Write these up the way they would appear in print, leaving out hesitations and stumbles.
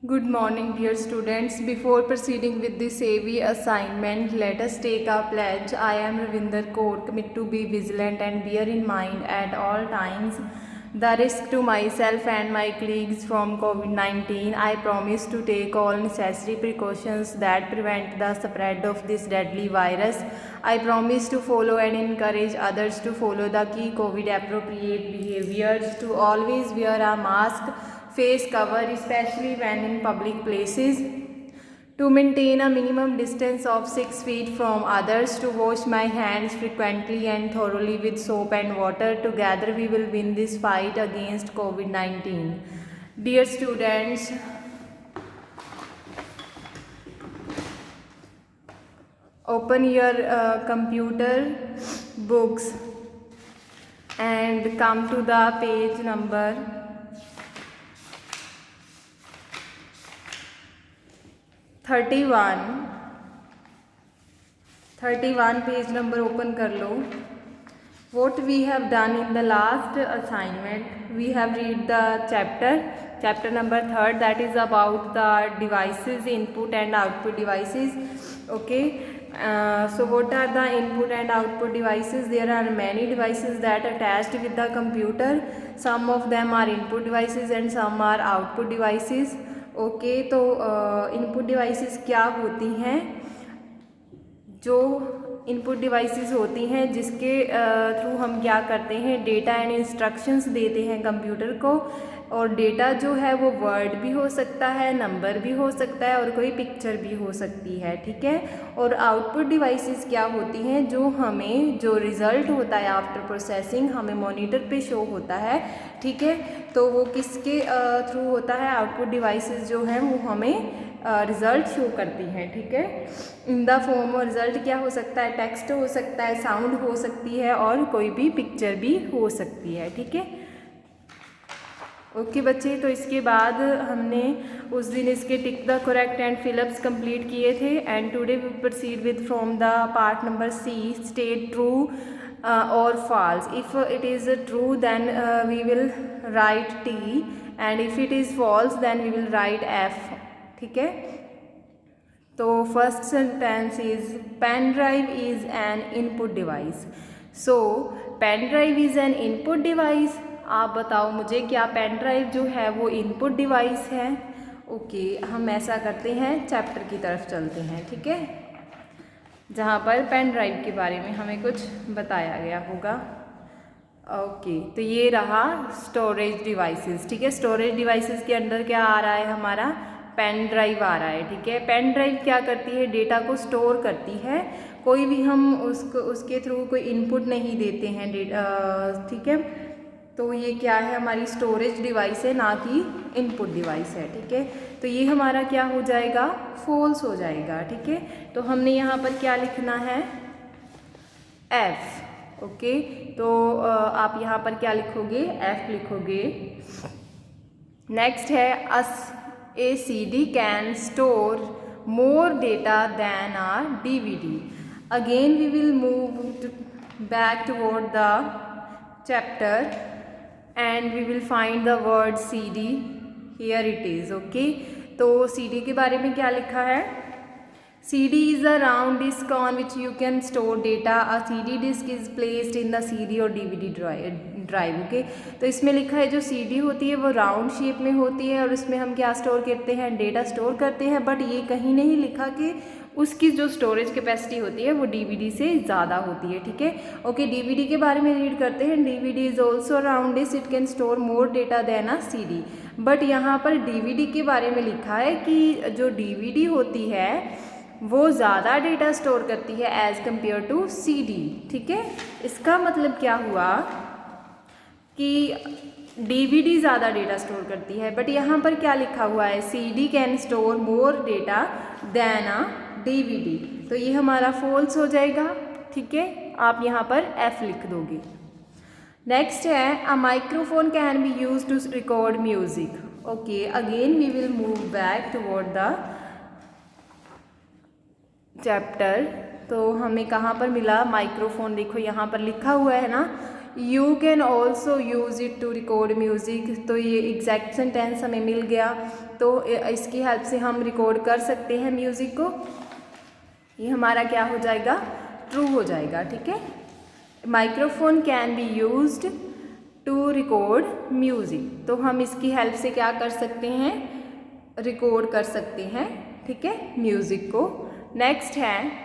Good morning, dear students. Before proceeding with this AV assignment, let us take our pledge. I am Ravinder Kaur, commit to be vigilant and bear in mind at all times the risk to myself and my colleagues from COVID-19. I promise to take all necessary precautions that prevent the spread of this deadly virus. I promise to follow and encourage others to follow the key COVID appropriate behaviors, to always wear a mask, face cover, especially when in public places, to maintain a minimum distance of 6 feet from others, to wash my hands frequently and thoroughly with soap and water. Together we will win this fight against COVID-19. Dear students, open your computer books and come to the page number 31 page number open कर लो. What we have done in the last assignment, we have read the chapter number 3, that is about the devices, input and output devices. Okay, so what are the input and output devices? There are many devices that attached with the computer. Some of them are input devices and some are output devices. Okay, तो input devices क्या होती हैं? जो input devices होती हैं जिसके through हम क्या करते हैं, डेटा एंड इंस्ट्रक्शंस देते हैं कंप्यूटर को. और डेटा जो है वो वर्ड भी हो सकता है, नंबर भी हो सकता है और कोई पिक्चर भी हो सकती है. ठीक है. और आउटपुट डिवाइसेस क्या होती हैं? जो हमें जो रिज़ल्ट होता है आफ्टर प्रोसेसिंग हमें मॉनिटर पे शो होता है. ठीक है. तो वो किसके थ्रू होता है? आउटपुट डिवाइसेस जो हैं वो हमें रिज़ल्ट शो करती हैं. ठीक है. इन द फॉर्म और रिज़ल्ट क्या हो सकता है? टेक्स्ट हो सकता है, साउंड हो सकती है और कोई भी पिक्चर भी हो सकती है. ठीक है. ओके बच्चे, तो इसके बाद हमने उस दिन इसके tick the correct and fill ups complete किए थे. And today we proceed with from the part number C, state true और false. If it is true then we will write T and if it is false then we will write F. ठीक है. तो first sentence is pen drive is an input device. So pen drive is an input device. आप बताओ मुझे, क्या pen drive जो है वो इनपुट डिवाइस है? ओके, हम ऐसा करते हैं, चैप्टर की तरफ चलते हैं. ठीक है, जहाँ पर पेन ड्राइव के बारे में हमें कुछ बताया गया होगा. ओके, तो ये रहा स्टोरेज डिवाइसेस. ठीक है. स्टोरेज डिवाइसेस के अंदर क्या आ रहा है? हमारा पेन ड्राइव आ रहा है. ठीक है. पेन ड्राइव क्या करती है? डेटा को स्टोर करती है. कोई भी हम उसके थ्रू कोई इनपुट नहीं देते हैं डेटा. ठीक है. तो ये क्या है? हमारी स्टोरेज डिवाइस है, ना कि इनपुट डिवाइस है. ठीक है. तो ये हमारा क्या हो जाएगा? फॉल्स हो जाएगा. ठीक है. तो हमने यहाँ पर क्या लिखना है? एफ. ओके, तो आप यहाँ पर क्या लिखोगे? एफ लिखोगे. नेक्स्ट है a CD can store more data than a DVD. Again we will move back toward the chapter and we will find the word CD. Here it is. Okay, तो CD के बारे में क्या लिखा है? CD is a round disk on which you can store data. A CD disk is placed in the CD or DVD drive. Okay, तो इसमें लिखा है जो CD होती है वो राउंड शेप में होती है और इसमें हम क्या स्टोर करते हैं? डेटा स्टोर करते हैं. बट ये कहीं नहीं लिखा कि उसकी जो स्टोरेज कैपेसिटी होती है वो DVD से ज़्यादा होती है. ठीक है. ओके, DVD के बारे में रीड करते हैं. DVD is also round disc, it can store more data than a CD. But यहाँ पर DVD के बारे में लिखा है कि जो DVD होती है वो ज़्यादा डेटा स्टोर करती है एज़ कम्पेयर टू CD. ठीक है. इसका मतलब क्या हुआ कि DVD ज़्यादा डेटा स्टोर करती है. बट यहाँ पर क्या लिखा हुआ है? CD can store more data than a DVD. तो ये हमारा फॉल्स हो जाएगा. ठीक है. आप यहाँ पर F लिख दोगे. नेक्स्ट है a microphone can be use to record music. Okay, again we will move back toward the chapter. तो हमें कहाँ पर मिला? माइक्रोफोन. देखो यहाँ पर लिखा हुआ है ना, you can also use it to record music. तो ये एग्जैक्ट सेंटेंस हमें मिल गया, तो इसकी हेल्प से हम रिकॉर्ड कर सकते हैं म्यूज़िक को। ये हमारा क्या हो जाएगा, ट्रू हो जाएगा। ठीक है, microphone can be used to record music. तो हम इसकी हेल्प से क्या कर सकते हैं, रिकॉर्ड कर सकते हैं, ठीक है, म्यूज़िक को। नेक्स्ट है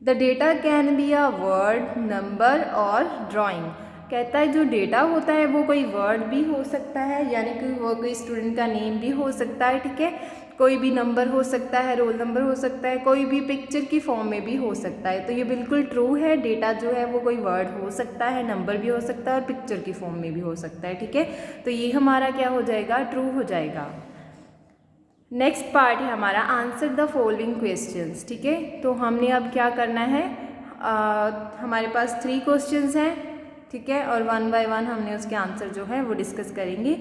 the data can be a word, number और ड्राइंग। कहता है जो डेटा होता है वो कोई वर्ड भी हो सकता है, यानी कि वो कोई स्टूडेंट का नेम भी हो सकता है, ठीक है, कोई भी नंबर हो सकता है, रोल नंबर हो सकता है, कोई भी पिक्चर की फॉर्म में भी हो सकता है। तो ये बिल्कुल ट्रू है, डेटा जो है वो कोई वर्ड हो सकता है, नंबर भी हो सकता है और पिक्चर की फॉर्म में भी हो सकता है। ठीक है, तो ये हमारा क्या हो जाएगा, ट्रू हो जाएगा। नेक्स्ट पार्ट है हमारा आंसर द फॉलोइंग क्वेश्चंस। ठीक है, तो हमने अब क्या करना है, हमारे पास 3 क्वेश्चंस हैं, ठीक है, और 1 बाय 1 हमने उसके आंसर जो है वो डिस्कस करेंगे।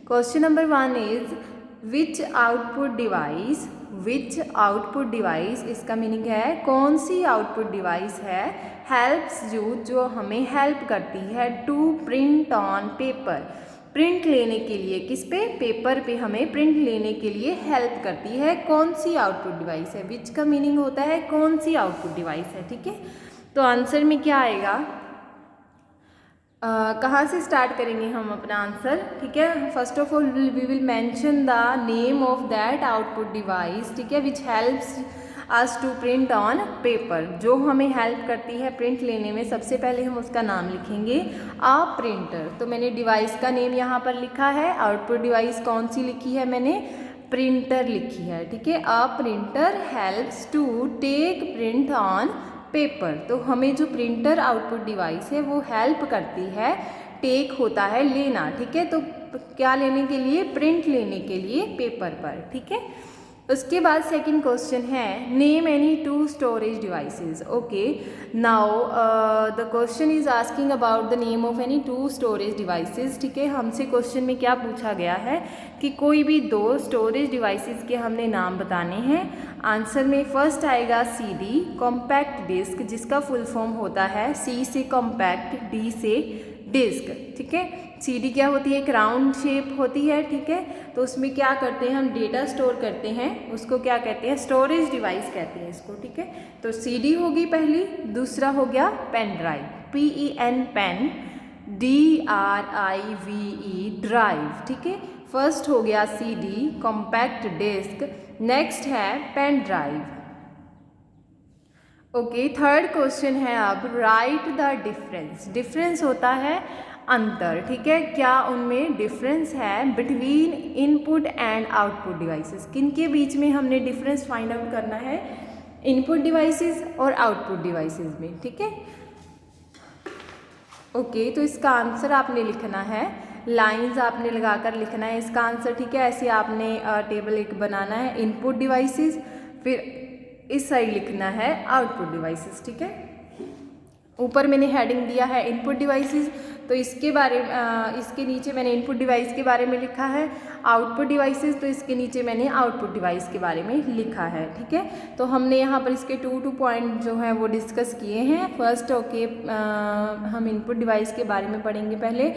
Question number 1 is which output device, which output device, इसका मीनिंग है कौन सी आउटपुट डिवाइस है, हेल्प्स यू, जो हमें हेल्प करती है, to print on paper, print लेने के लिए, किस पे, पेपर पे हमें प्रिंट लेने के लिए हेल्प करती है, कौन सी आउटपुट डिवाइस है। विच का मीनिंग होता है कौन सी आउटपुट डिवाइस है। ठीक है, तो आंसर में क्या आएगा, कहाँ से स्टार्ट करेंगे हम अपना आंसर। ठीक है, first of all we will mention the name of that output device, ठीक है, which helps us to print on paper, जो हमें हेल्प करती है प्रिंट लेने में। सबसे पहले हम उसका नाम लिखेंगे, आ प्रिंटर। तो मैंने डिवाइस का नेम यहाँ पर लिखा है, आउटपुट डिवाइस कौन सी लिखी है मैंने, प्रिंटर लिखी है। ठीक है, a printer helps to take print on paper. तो हमें जो प्रिंटर आउटपुट डिवाइस है वो हेल्प करती है, टेक होता है लेना, ठीक है, तो क्या लेने के लिए, प्रिंट लेने के लिए पेपर पर। ठीक है, उसके बाद सेकंड क्वेश्चन है name any 2 storage devices. Okay, now the question is asking about the name of any 2 storage devices. ठीक है, हमसे क्वेश्चन में क्या पूछा गया है कि कोई भी 2 स्टोरेज डिवाइसेस के हमने नाम बताने हैं। आंसर में फर्स्ट आएगा CD, कॉम्पैक्ट डिस्क, जिसका फुल फॉर्म होता है C से कॉम्पैक्ट, D से डिस्क। ठीक है, CD क्या होती है, एक राउंड शेप होती है। ठीक है, तो उसमें क्या करते हैं हम, डेटा स्टोर करते हैं, उसको क्या कहते हैं, स्टोरेज डिवाइस कहते हैं इसको। ठीक है, तो CD होगी पहली, दूसरा हो गया pen drive, PEN pen, DRIVE drive. ठीक है, फर्स्ट हो गया CD, कॉम्पैक्ट डिस्क, नेक्स्ट है pen drive. Okay, third question है अब राइट द डिफरेंस। डिफरेंस होता है अंतर, ठीक है, क्या उनमें डिफरेंस है between input and output devices, किन के बीच में हमने डिफरेंस फाइंड आउट करना है, इनपुट डिवाइसेस और आउटपुट डिवाइसेस में। ठीक है, ओके, तो इसका आंसर आपने लिखना है, लाइंस आपने लगाकर लिखना है इसका आंसर। ठीक है, ऐसे आपने टेबल एक बनाना है, इनपुट डिवाइसेस, फिर इस साइड लिखना है आउटपुट डिवाइसेस। ठीक है, ऊपर मैंने हेडिंग दिया है इनपुट डिवाइसेस, तो इसके बारे में इसके नीचे मैंने इनपुट डिवाइस के बारे में लिखा है, आउटपुट डिवाइसेस तो इसके नीचे मैंने आउटपुट डिवाइस के बारे में लिखा है। ठीक है, तो हमने यहाँ पर इसके 2 पॉइंट जो हैं वो डिस्कस किए हैं। फर्स्ट ओके, हम इनपुट डिवाइस के बारे में पढ़ेंगे पहले।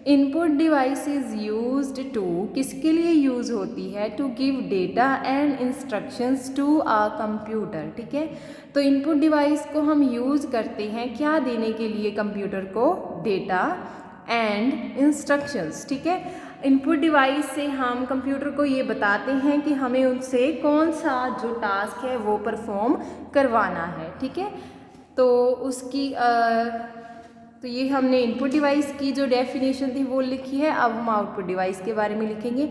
Input device is used to, किसके लिए यूज़ होती है, to give data and instructions to a computer. ठीक है, तो इनपुट डिवाइस को हम यूज़ करते हैं क्या देने के लिए, कंप्यूटर को डेटा एंड इंस्ट्रक्शंस। ठीक है, इनपुट डिवाइस से हम कंप्यूटर को ये बताते हैं कि हमें उनसे कौन सा जो टास्क है वो परफॉर्म करवाना है। ठीक है, तो उसकी तो ये हमने इनपुट डिवाइस की जो डेफिनेशन थी वो लिखी है। अब हम आउटपुट डिवाइस के बारे में लिखेंगे।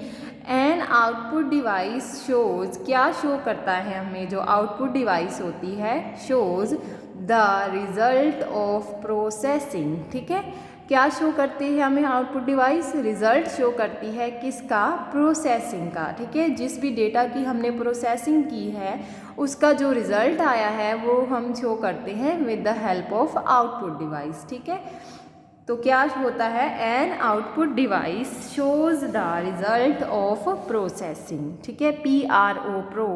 एन आउटपुट डिवाइस शोज़, क्या शो करता है हमें, जो आउटपुट डिवाइस होती है, shows the result of processing. ठीक है, क्या शो करती है हमें आउटपुट डिवाइस, रिजल्ट शो करती है किसका, प्रोसेसिंग का। ठीक है, जिस भी डेटा की हमने प्रोसेसिंग की है उसका जो रिजल्ट आया है वो हम शो करते हैं with the help of output device. ठीक है, तो क्या होता है, an output device shows the result of processing, ठीक है, PRO pro,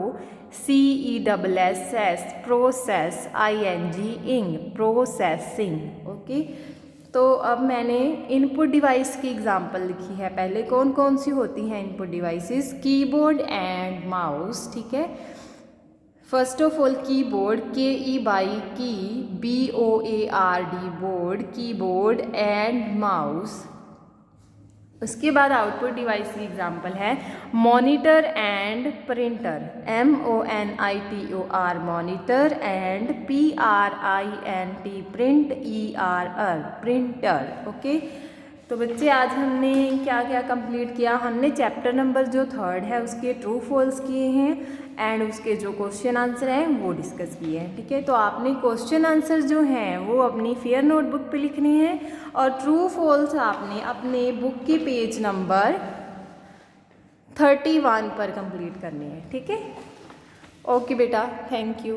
CESS process, ING इंग, प्रोसेसिंग, ओके। तो अब मैंने इनपुट डिवाइस की एग्जांपल लिखी है। पहले कौन कौन सी होती हैं input devices, keyboard and mouse, ठीक है। First of all keyboard, KE by की, BOARD board, keyboard and mouse. उसके बाद आउटपुट डिवाइस की एग्जांपल है monitor and printer, MONITOR monitor and PRINT print, ERR printer, okay. तो बच्चे आज हमने क्या क्या कंप्लीट किया, हमने चैप्टर नंबर जो 3rd है उसके ट्रू फॉल्स किए हैं एंड उसके जो क्वेश्चन आंसर हैं वो डिस्कस किए हैं, ठीक है। तो आपने क्वेश्चन आंसर जो हैं वो अपनी फेयर नोटबुक पे लिखने हैं और ट्रू फॉल्स आपने अपने बुक के पेज नंबर 31 पर कंप्लीट करने हैं, ठीक है। ओके बेटा, थैंक यू।